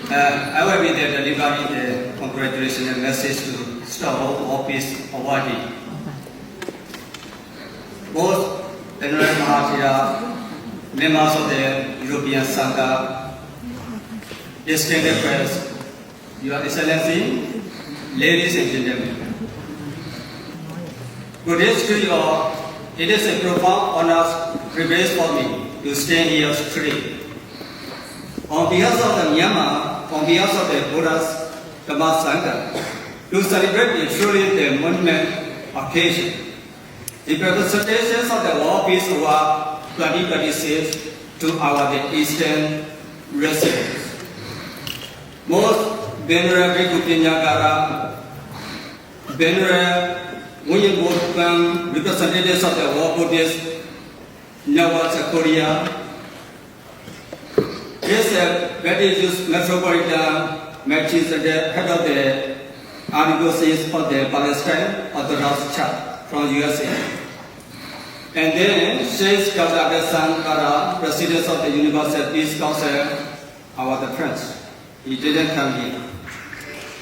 I will be there delivering the congratulations message to Stockholm Office awardee. Both Venerable Mahathira, members of the European Sangha, distinguished press, Your Excellency, ladies and gentlemen. Good day to you all. It is a profound honor privilege for me to stand here today. On behalf of the Myanmar, on behalf of the Buddha's Dhamma Sangha, to celebrate the truly the monument occasion, the representations of the World Peace Award 2026 to our Eastern residents. Most Venerable Kupinyagara, Venerable William Wolfgang, representatives of the World Buddhist Network Korea, is a very metropolitan Melchizedek, head of the archdiocese of the Palestine Orthodox Church from USA. And then Sheikh Dr. Sankara, president of the Universal Peace Council, our friends. He didn't come here.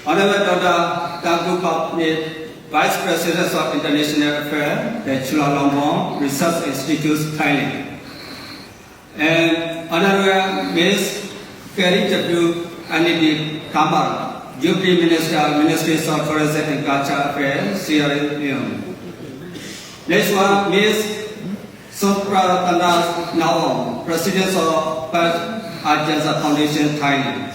Honorable Dr. Tangku Papnit, Vice President of International Affairs, the Chulalongkorn Research Institute, Thailand. And Honorable Ms. Ferry Jabdu Anidi Kamara, Deputy Minister, Ministry of Tourism and Culture Affairs, Sierra Leone. Next one, Ms. Supratana Nawang, President of Ajaza Foundation, Thailand.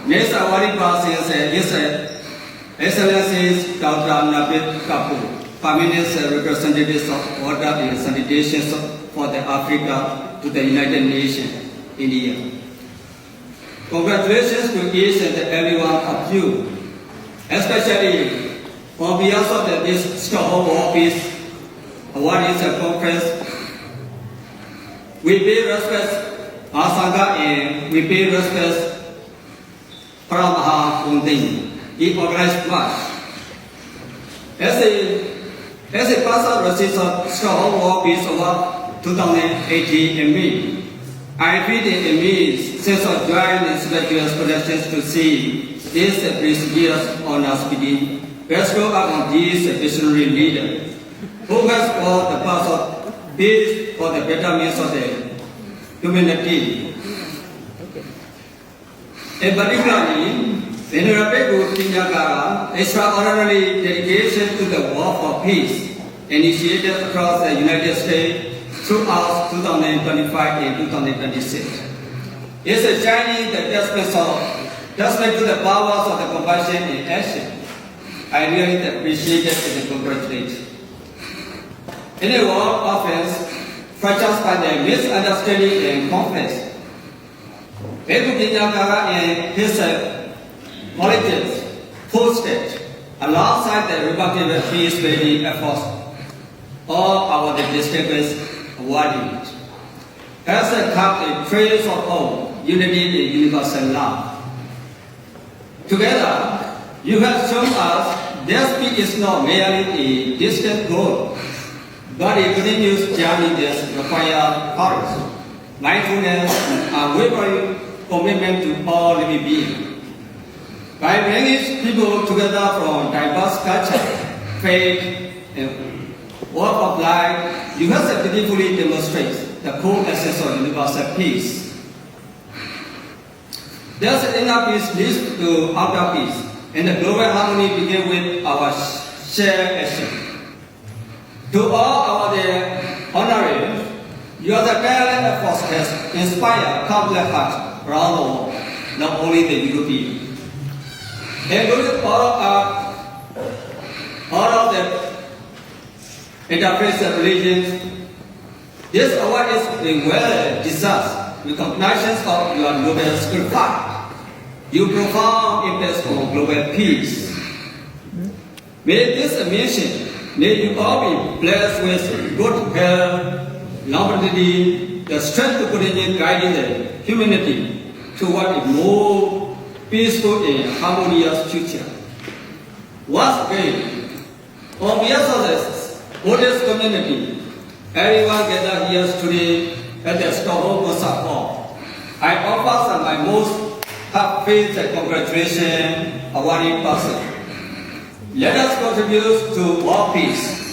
Next awarding person is Excellencies Dr. Nabit Kapoor, Permanent Representative of Water and Sanitation for the Africa to the United Nations, India. Congratulations to each and every one of you, especially on behalf of this Stockholm Office Awardees Conference. We pay respect our Sangha and we pay respect Paramaha Kundin. He organized much. As a person receives of Stockholm Office Award 2018 in me, I feel the immense sense of joy and spiritual connections to see this prestigious honors being bestowed upon these visionary leaders who has for the path of peace for the betterment of the humanity. In particularly, Venerable Kupinyagara extraordinary dedication to the work for peace initiated across the United States throughout 2025 and 2026. It's a shining testament to the powers of the compassion in action. I really appreciate it and congratulate. In a world often fractured by the misunderstanding and conflicts, Kupinyagara and his politics footsteps alongside the remarkable peace-building efforts of our distinguished awardees has kept a trace of hope, unity, and universal love. Together, you have shown us that peace is not merely a distant goal, but a continuous journey that requires courage, mindfulness, and unwavering commitment to all living beings. By bringing people together from diverse culture, faith, and walk of life, you have beautifully demonstrated the core essence of universal peace. Thus, inner peace leads to outer peace, and the global harmony begins with our shared action. To all our honorees, your tireless efforts has inspired countless hearts around the world, not only the European. Including all of the interfaith religions, this award is well deserved recognition of your global sacrifice, your profound impact on global peace. May this mission, may you all be blessed with good health, longevity, the strength to continue guiding the humanity toward a more peaceful and harmonious future. Once again, on behalf of the Buddhist community, everyone gathered here today at the Stockholm Concert Hall, I offer my most have faith and congratulations awarding person. Let us contribute to world peace.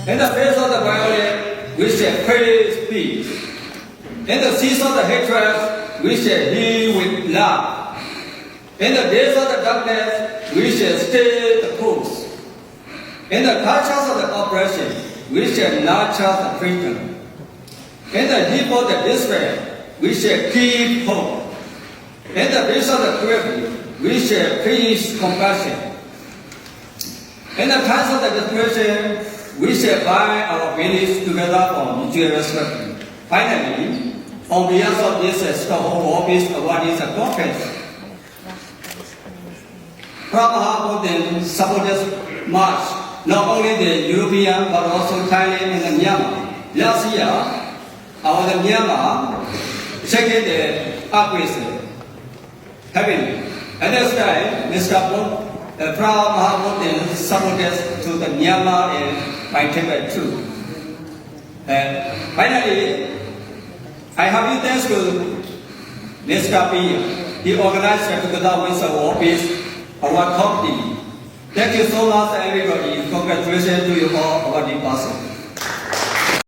In the face of the violence, we shall praise peace. In the seas of the hatred, we shall heal with love. In the days of the darkness, we shall stay the course. In the cultures of the oppression, we shall nurture the freedom. In the heap of the despair, we shall keep hope. In the days of the grief, we shall preach compassion. In the times of the depression, we shall bind our beliefs together for mutual respect. Finally, on behalf of this Stockholm Office awardees and conference, Prabha supporters march not only the European but also Thailand and Myanmar. Last year, our Myanmar checked the upgrade. Having at this time, Mr. Proud Mahamudin supporters to the Myanmar and my Tibet too. And finally, I have been thanks to Mr. P. He organized together with our office, our company. Thank you so much, everybody. Congratulations to you all, our department.